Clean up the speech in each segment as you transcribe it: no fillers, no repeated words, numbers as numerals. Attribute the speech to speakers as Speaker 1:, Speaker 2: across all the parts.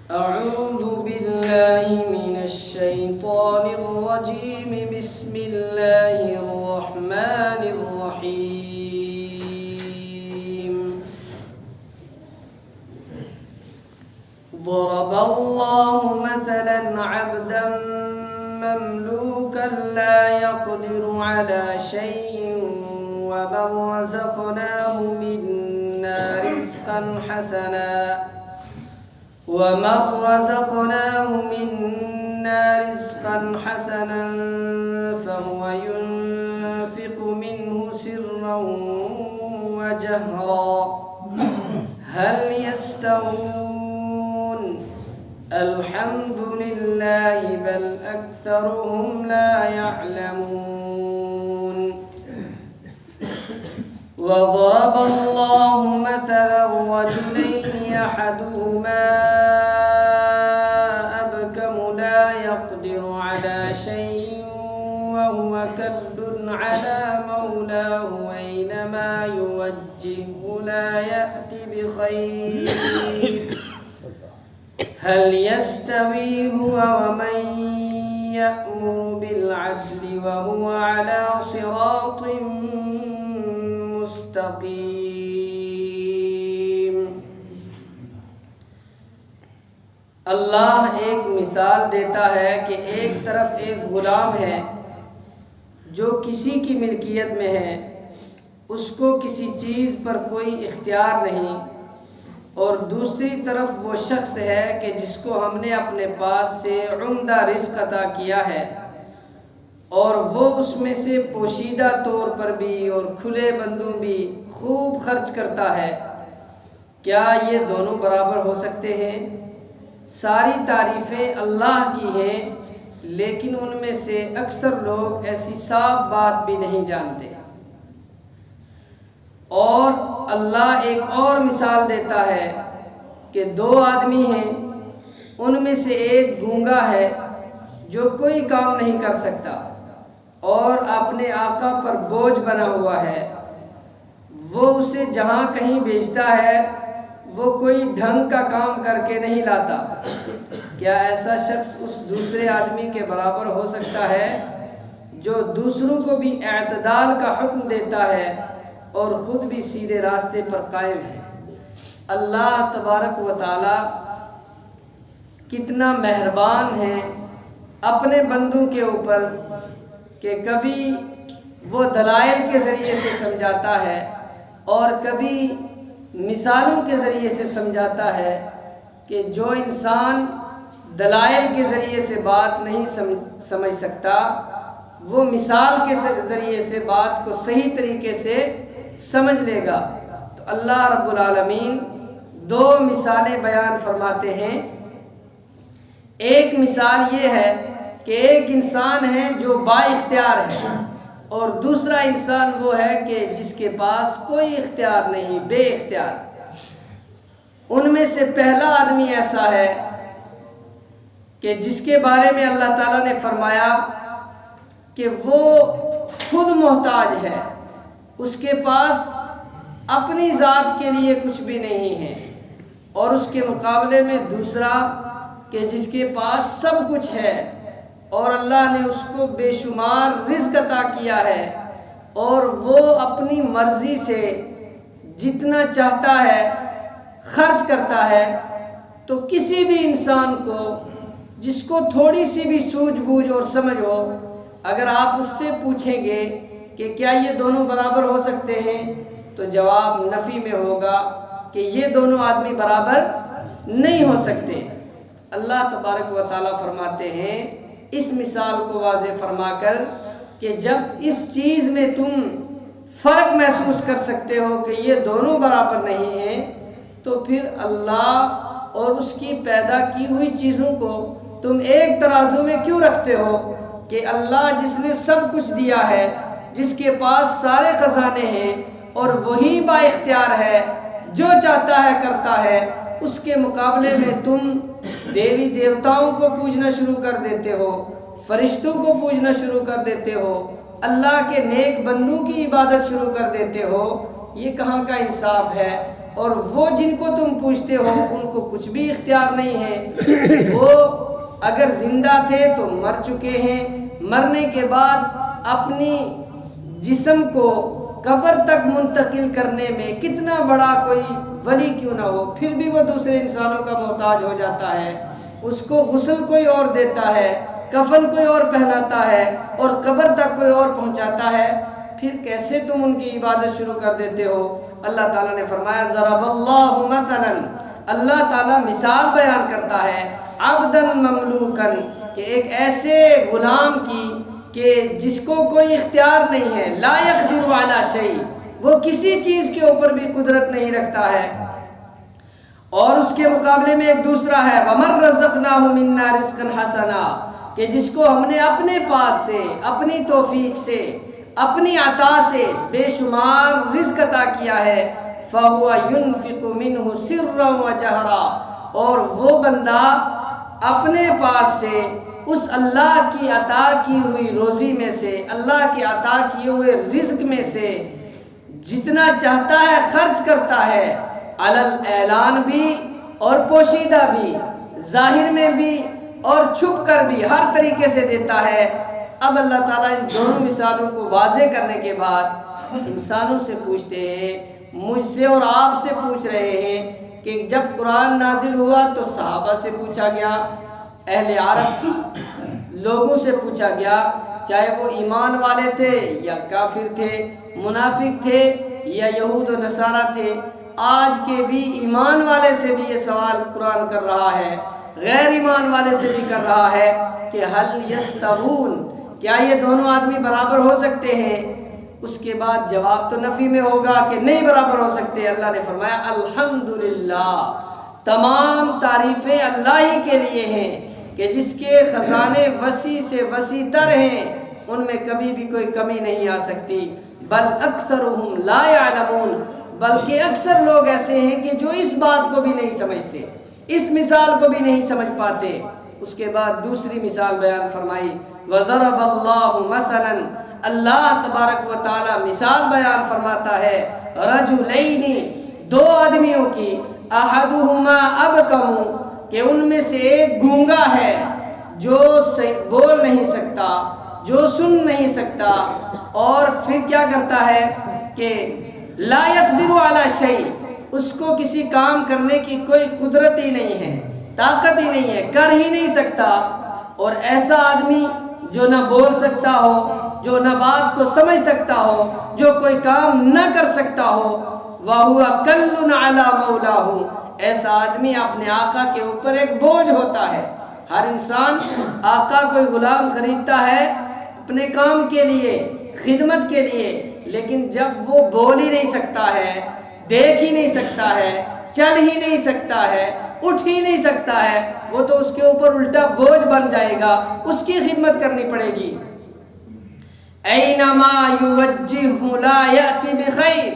Speaker 1: أعوذ بالله من الشيطان الرجيم بسم الله الرحمن الرحيم ضرب الله مثلا عبدا مملوكا لا يقدر على شيء ومن رزقناه منا رزقا حسنا فهو ينفق منه سرا وجهرا هل يستوون الحمد لله بل أكثرهم لا يعلمون وضرب الله مثلا رجلين أحدهما أبكم لا يقدر على شيء وهو كل على مولاه أينما يوجهه لا يأتي بخير هل يستوي هو ومن يأمر بالعدل وهو على صراط مستقیم۔ اللہ ایک مثال دیتا ہے کہ ایک طرف ایک غلام ہے جو کسی کی ملکیت میں ہے، اس کو کسی چیز پر کوئی اختیار نہیں، اور دوسری طرف وہ شخص ہے کہ جس کو ہم نے اپنے پاس سے عمدہ رزق عطا کیا ہے، اور وہ اس میں سے پوشیدہ طور پر بھی اور کھلے بندوں بھی خوب خرچ کرتا ہے۔ کیا یہ دونوں برابر ہو سکتے ہیں؟ ساری تعریفیں اللہ کی ہیں، لیکن ان میں سے اکثر لوگ ایسی صاف بات بھی نہیں جانتے۔ اور اللہ ایک اور مثال دیتا ہے کہ دو آدمی ہیں، ان میں سے ایک گونگا ہے جو کوئی کام نہیں کر سکتا اور اپنے آقا پر بوجھ بنا ہوا ہے، وہ اسے جہاں کہیں بھیجتا ہے وہ کوئی ڈھنگ کا کام کر کے نہیں لاتا۔ کیا ایسا شخص اس دوسرے آدمی کے برابر ہو سکتا ہے جو دوسروں کو بھی اعتدال کا حکم دیتا ہے اور خود بھی سیدھے راستے پر قائم ہے؟ اللہ تبارک و تعالی کتنا مہربان ہے اپنے بندوں کے اوپر کہ کبھی وہ دلائل کے ذریعے سے سمجھاتا ہے اور کبھی مثالوں کے ذریعے سے سمجھاتا ہے کہ جو انسان دلائل کے ذریعے سے بات نہیں سمجھ سکتا، وہ مثال کے ذریعے سے بات کو صحیح طریقے سے سمجھ لے گا۔ تو اللہ رب العالمین دو مثالیں بیان فرماتے ہیں۔ ایک مثال یہ ہے کہ ایک انسان ہے جو با اختیار ہے، اور دوسرا انسان وہ ہے کہ جس کے پاس کوئی اختیار نہیں، بے اختیار۔ ان میں سے پہلا آدمی ایسا ہے کہ جس کے بارے میں اللہ تعالیٰ نے فرمایا کہ وہ خود محتاج ہے، اس کے پاس اپنی ذات کے لیے کچھ بھی نہیں ہے، اور اس کے مقابلے میں دوسرا کہ جس کے پاس سب کچھ ہے اور اللہ نے اس کو بے شمار رزق عطا کیا ہے، اور وہ اپنی مرضی سے جتنا چاہتا ہے خرچ کرتا ہے۔ تو کسی بھی انسان کو جس کو تھوڑی سی بھی سوجھ بوجھ اور سمجھ ہو، اگر آپ اس سے پوچھیں گے کہ کیا یہ دونوں برابر ہو سکتے ہیں، تو جواب نفی میں ہوگا کہ یہ دونوں آدمی برابر نہیں ہو سکتے۔ اللہ تبارک و تعالیٰ فرماتے ہیں اس مثال کو واضح فرما کر کہ جب اس چیز میں تم فرق محسوس کر سکتے ہو کہ یہ دونوں برابر نہیں ہیں، تو پھر اللہ اور اس کی پیدا کی ہوئی چیزوں کو تم ایک ترازو میں کیوں رکھتے ہو کہ اللہ جس نے سب کچھ دیا ہے، جس کے پاس سارے خزانے ہیں، اور وہی با اختیار ہے، جو چاہتا ہے کرتا ہے، اس کے مقابلے میں تم دیوی دیوتاؤں کو پوجنا شروع کر دیتے ہو، فرشتوں کو پوجنا شروع کر دیتے ہو، اللہ کے نیک بندوں کی عبادت شروع کر دیتے ہو۔ یہ کہاں کا انصاف ہے؟ اور وہ جن کو تم پوچھتے ہو ان کو کچھ بھی اختیار نہیں ہے، وہ اگر زندہ تھے تو مر چکے ہیں، مرنے کے بعد اپنی جسم کو قبر تک منتقل کرنے میں کتنا بڑا کوئی ولی کیوں نہ ہو، پھر بھی وہ دوسرے انسانوں کا محتاج ہو جاتا ہے، اس کو غسل کوئی اور دیتا ہے، کفن کوئی اور پہناتا ہے اور قبر تک کوئی اور پہنچاتا ہے، پھر کیسے تم ان کی عبادت شروع کر دیتے ہو؟ اللہ تعالیٰ نے فرمایا ضرب اللہ مثلا، اللہ تعالیٰ مثال بیان کرتا ہے عبدا مملوکن، کہ ایک ایسے غلام کی کہ جس کو کوئی اختیار نہیں ہے، لا یقدر علی شیء، وہ کسی چیز کے اوپر بھی قدرت نہیں رکھتا ہے، اور اس کے مقابلے میں ایک دوسرا ہے وَمَن رَزَقْنَاهُ مِنَّا رِزْقًا حَسَنًا، کہ جس کو ہم نے اپنے پاس سے، اپنی توفیق سے، اپنی عطا سے بے شمار رزق عطا کیا ہے، فَهُوَ يُنْفِقُ مِنْهُ سِرًّا وَجَهْرًا، اور وہ بندہ اپنے پاس سے اس اللہ کی عطا کی ہوئی روزی میں سے، اللہ کی عطا کیے ہوئے رزق میں سے جتنا چاہتا ہے خرچ کرتا ہے، علل اعلان بھی اور پوشیدہ بھی، ظاہر میں بھی اور چھپ کر بھی، ہر طریقے سے دیتا ہے۔ اب اللہ تعالیٰ ان دونوں مثالوں کو واضح کرنے کے بعد انسانوں سے پوچھتے ہیں، مجھ سے اور آپ سے پوچھ رہے ہیں کہ جب قرآن نازل ہوا تو صحابہ سے پوچھا گیا، اہل عرب لوگوں سے پوچھا گیا، چاہے وہ ایمان والے تھے یا کافر تھے، منافق تھے یا یہود و نصارہ تھے، آج کے بھی ایمان والے سے بھی یہ سوال قرآن کر رہا ہے، غیر ایمان والے سے بھی کر رہا ہے کہ حل یستوون، کیا یہ دونوں آدمی برابر ہو سکتے ہیں؟ اس کے بعد جواب تو نفی میں ہوگا کہ نہیں برابر ہو سکتے۔ اللہ نے فرمایا الحمدللہ، تمام تعریفیں اللہ ہی کے لیے ہیں کہ جس کے خزانے وسیع سے وسیع تر ہیں، ان میں کبھی بھی کوئی کمی نہیں آ سکتی۔ بل اکثرهم لا يعلمون، بلکہ اکثر لوگ ایسے ہیں کہ جو اس بات کو بھی نہیں سمجھتے، اس مثال کو بھی نہیں سمجھ پاتے۔ اس کے بعد دوسری مثال بیان فرمائی وَضَرَبَ اللَّهُ مَثَلًا، اللہ تبارک و تعالی مثال بیان فرماتا ہے رجلین، دو آدمیوں کی، احدهما ابکم، کہ ان میں سے ایک گونگا ہے جو بول نہیں سکتا، جو سن نہیں سکتا، اور پھر کیا کرتا ہے کہ لا يقدر علی شیء، اس کو کسی کام کرنے کی کوئی قدرت ہی نہیں ہے، طاقت ہی نہیں ہے، کر ہی نہیں سکتا۔ اور ایسا آدمی جو نہ بول سکتا ہو، جو نہ بات کو سمجھ سکتا ہو، جو کوئی کام نہ کر سکتا ہو، وَهُوَ كَلٌّ عَلَى مَوْلَاهُ، ایسا آدمی اپنے آقا کے اوپر ایک بوجھ ہوتا ہے۔ ہر انسان آقا کوئی غلام خریدتا ہے اپنے کام کے لیے، خدمت کے لیے، لیکن جب وہ بول ہی نہیں سکتا ہے، دیکھ ہی نہیں سکتا ہے، چل ہی نہیں سکتا ہے، اٹھ ہی نہیں سکتا ہے، وہ تو اس کے اوپر الٹا بوجھ بن جائے گا، اس کی خدمت کرنی پڑے گی۔ اینما یوجہ لا یأتی بخیر،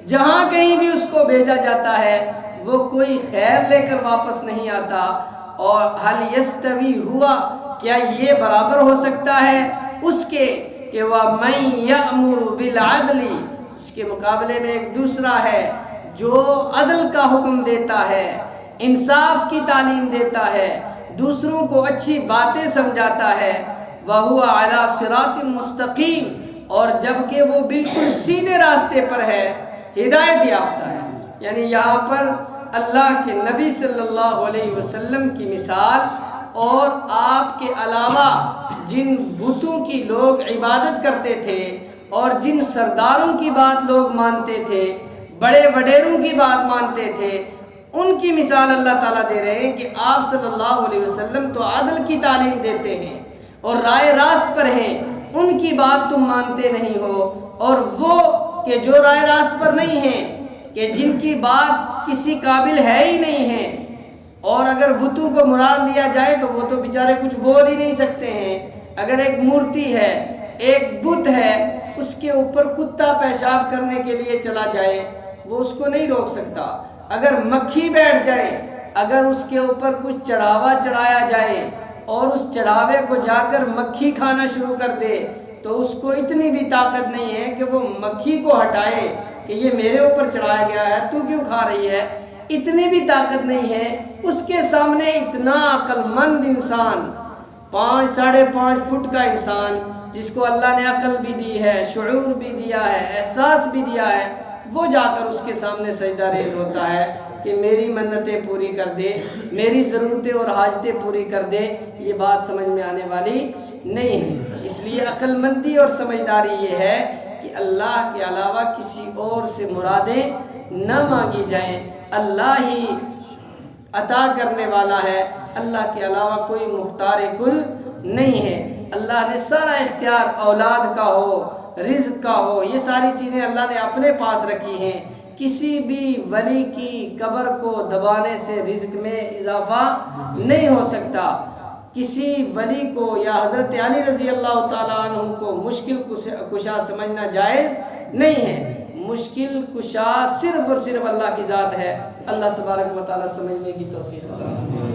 Speaker 1: جہاں کہیں بھی اس کو بھیجا جاتا ہے وہ کوئی خیر لے کر واپس نہیں آتا۔ اور حل یستوی ہوا، کیا یہ برابر ہو سکتا ہے اس کے کہ وَمَن یأمر بالعدل، اس کے مقابلے میں ایک دوسرا ہے جو عدل کا حکم دیتا ہے، انصاف کی تعلیم دیتا ہے، دوسروں کو اچھی باتیں سمجھاتا ہے، وَهُوَ عَلَى صِرَاطٍ مُسْتَقِيمٍ، اور جبکہ وہ بالکل سیدھے راستے پر ہے، ہدایت یافتہ ہے۔ یعنی یہاں پر اللہ کے نبی صلی اللہ علیہ وسلم کی مثال اور آپ کے علاوہ جن بتوں کی لوگ عبادت کرتے تھے اور جن سرداروں کی بات لوگ مانتے تھے، بڑے وڈیروں کی بات مانتے تھے، ان کی مثال اللہ تعالیٰ دے رہے ہیں کہ آپ صلی اللہ علیہ وسلم تو عدل کی تعلیم دیتے ہیں اور رائے راست پر ہیں، ان کی بات تم مانتے نہیں ہو، اور وہ کہ جو رائے راست پر نہیں ہیں، کہ جن کی بات کسی قابل ہے ہی نہیں ہے، اور اگر بتوں کو مراد لیا جائے تو وہ تو بیچارے کچھ بول ہی نہیں سکتے ہیں۔ اگر ایک مورتی ہے، ایک بت ہے، اس کے اوپر کتا پیشاب کرنے کے لیے چلا جائے وہ اس کو نہیں روک سکتا۔ اگر مکھی بیٹھ جائے، اگر اس کے اوپر کچھ چڑھاوا چڑھایا جائے اور اس چڑھاوے کو جا کر مکھی کھانا شروع کر دے تو اس کو اتنی بھی طاقت نہیں ہے کہ وہ مکھی کو ہٹائے کہ یہ میرے اوپر چڑھایا گیا ہے، تو کیوں کھا رہی ہے، اتنی بھی طاقت نہیں ہے۔ اس کے سامنے اتنا عقل مند انسان، 5.5 فٹ کا انسان، جس کو اللہ نے عقل بھی دی ہے، شعور بھی دیا ہے، احساس بھی دیا ہے، وہ جا کر اس کے سامنے سجدہ ریز ہوتا ہے کہ میری منتیں پوری کر دے، میری ضرورتیں اور حاجتیں پوری کر دے، یہ بات سمجھ میں آنے والی نہیں ہے۔ اس لیے عقل مندی اور سمجھداری یہ ہے کہ اللہ کے علاوہ کسی اور سے مرادیں نہ مانگی جائیں۔ اللہ ہی عطا کرنے والا ہے، اللہ کے علاوہ کوئی مختار کل نہیں ہے۔ اللہ نے سارا اختیار اولاد کا ہو، رزق کا ہو، یہ ساری چیزیں اللہ نے اپنے پاس رکھی ہیں۔ کسی بھی ولی کی قبر کو دبانے سے رزق میں اضافہ نہیں ہو سکتا۔ کسی ولی کو یا حضرت علی رضی اللہ تعالیٰ عنہ کو مشکل کشا سمجھنا جائز نہیں ہے۔ مشکل کشا صرف اور صرف اللہ کی ذات ہے۔ اللہ تبارک و تعالیٰ سمجھنے کی توفیق عطا فرمائے۔